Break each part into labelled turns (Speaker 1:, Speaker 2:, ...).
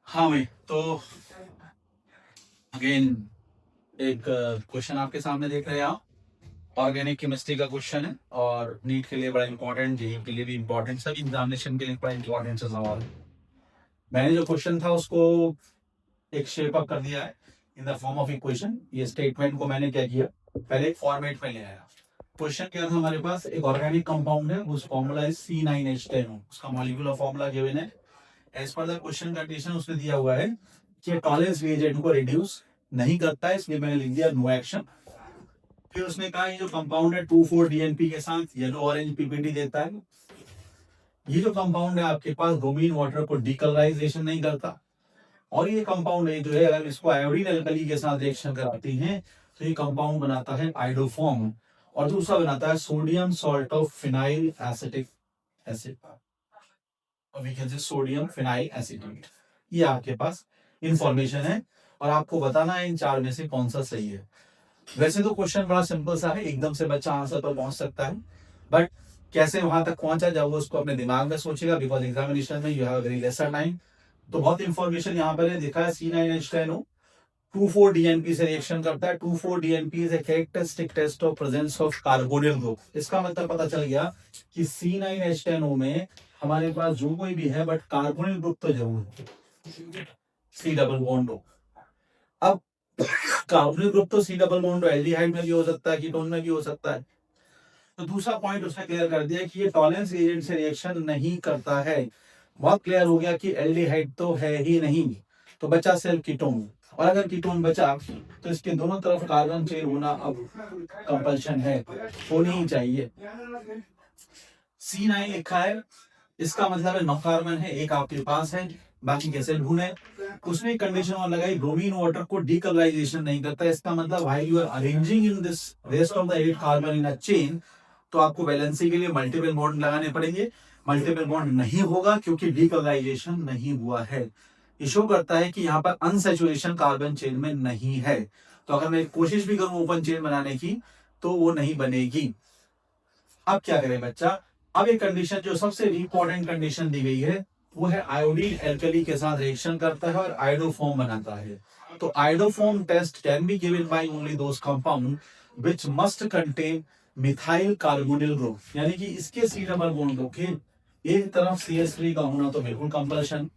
Speaker 1: हाँ भाई, तो अगेन एक क्वेश्चन आपके सामने देख रहे हैं आप। ऑर्गेनिक केमिस्ट्री का क्वेश्चन है और नीट के लिए बड़ा इंपॉर्टेंट, जेईई के लिए भी इंपॉर्टेंट, सभी एग्जामिनेशन के लिए बड़ा इंपॉर्टेंट सवाल है। मैंने जो क्वेश्चन था उसको एक शेप अप कर दिया है in the form of equation. ये स्टेटमेंट को मैंने क्या किया, पहले एक फॉर्मेट में ले आया। क्वेश्चन क्या था हमारे पास, एक ऑर्गेनिक कंपाउंड है, उस फॉर्मूला है C9H10, उसका मॉलिक्यूलर फॉर्मूला गिवन है। As per the question condition उसने दिया हुआ है कि टॉलेंस रिएजेंट को रिड्यूस नहीं करता है, इसलिए मैंने लिख दिया नो एक्शन। फिर उसने कहा ये जो कंपाउंड है 2,4-DNP के साथ येलो ऑरेंज पीपीटी देता है। ये जो कंपाउंड है आपके पास ब्रोमीन वाटर को डीकलराइजेशन नहीं करता। और ये कंपाउंड है जो है, अगर इसको आयोडीन अल्कली के साथ रिएक्शन कराती हैं तो ये कंपाउंड बनाता है आइडोफॉर्म, और दूसरा बनाता है sodium salt of phenyl acetic acid, और we can say sodium phenyl acetate. ये आपके पास इंफॉर्मेशन है और आपको बताना है इन चार में से कौन सा सही है। वैसे तो क्वेश्चन बड़ा सिंपल सा है, एकदम से बच्चा आंसर पर पहुंच सकता है, बट कैसे वहां तक पहुंचा जाए वो उसको अपने दिमाग में सोचेगा, बिकॉज एग्जामिनेशन में you have very lesser time. तो बहुत इंफॉर्मेशन यहाँ पर है, दिखा है C9H10O 2,4-DNP से रिएक्शन करता है। 2,4-DNP is a characteristic test of presence of carbonyl group. इसका मतलब पता चल गया कि C9H10O में हमारे पास जो कोई भी है बट कार्बोनिल ग्रुप तो जरूर है, C डबल बॉन्ड O। अब कार्बोनिल ग्रुप तो C double bond O aldehyde में भी हो सकता है, कीटोन में भी हो सकता है। तो दूसरा पॉइंट उसने क्लियर कर दिया कि ये टॉलेंस एजेंट से रिएक्शन नहीं करता है। बहुत क्लियर हो गया कि एल्डिहाइड तो है ही नहीं, तो बचा सिर्फ कीटोन। और अगर कीटोन बचा तो इसके दोनों तरफ कार्बन चेन होना अब कंपल्शन है, होनी ही चाहिए। C9 लिखा है, इसका मतलब है 9 कार्बन है, एक आपके पास है, बाकी कैसे ढूंढे। उसने कंडीशन और लगाई ब्रोमीन वाटर को डीकलराइजेशन नहीं करता। इसका मतलब while you are arranging in this rest of the 8 carbon in a chain, तो आपको बैलेंसिंग के लिए मल्टीपल बॉन्ड लगाने पड़ेंगे। मल्टीपल बॉन्ड नहीं होगा क्योंकि डीकलराइजेशन नहीं हुआ है। ये शो करता है कि यहाँ पर अनसैचुरेशन कार्बन चेन में नहीं है। तो अगर मैं कोशिश भी करूं ओपन चेन बनाने की तो वो नहीं बनेगी। अब क्या करें बच्चा, अब एक कंडीशन जो सबसे इंपॉर्टेंट कंडीशन दी गई है वो है आयोडीन एल्कली के साथ रिएक्शन करता है और आयोडोफॉर्म बनाता है। तो iodoform test can be given by only those compound which must contain methyl carbonyl group, यानी कि इसके C डबल बॉन्ड के एक तरफ CH3 का होना तो बिल्कुल कंपल्शन,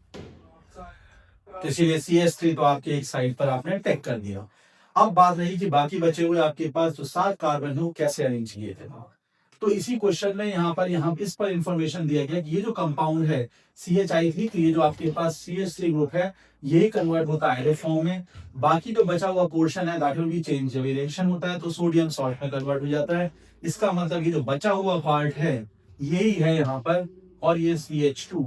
Speaker 1: तो इसीलिए CH3 तो आपके एक साइड पर आपने टेक कर दिया। अब बात रही कि बाकी बचे हुए आपके पास जो 7 कार्बन है वो कैसे अरेंज किए थे। तो इसी क्वेश्चन में यहाँ इस पर इंफॉर्मेशन दिया गया कि ये जो कंपाउंड है CHI3, तो ये जो आपके पास CH3 ग्रुप है ये कन्वर्ट होता है आयोडोफॉर्म में। बाकी जो बचा हुआ पोर्शन है दैट विल बी चेंज, जब रिएक्शन होता है तो सोडियम सॉल्ट में कन्वर्ट हो जाता है। इसका मतलब ये जो बचा हुआ पार्ट है यही है यहाँ पर, और ये CH2।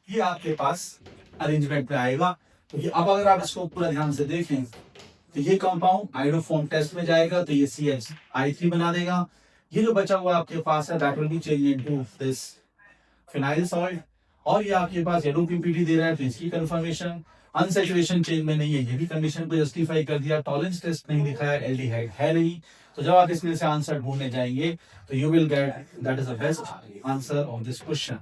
Speaker 1: ये आपके पास अरेंजमेंट में आएगा। तो ये अब अगर आप इसको पूरा ध्यान से देखें तो ये कंपाउंड आयोडोफॉर्म टेस्ट में जाएगा तो ये CH3 बना देगा। ये जो बचा हुआ आपके पास है that will be change into this phenyl salt, और ये आपके पास येलो पीपीटी दे रहा है तो इसकी कंफर्मेशन। अनसैचुरेशन चेन में नहीं है, ये भी कंडीशन को जस्टिफाई कर दिया। टॉलेंस टेस्ट नहीं दिखाया, एल्डिहाइड है नहीं। तो जब आप इसमें से आंसर ढूंढने जाएंगे तो you will get that is the best answer of this question.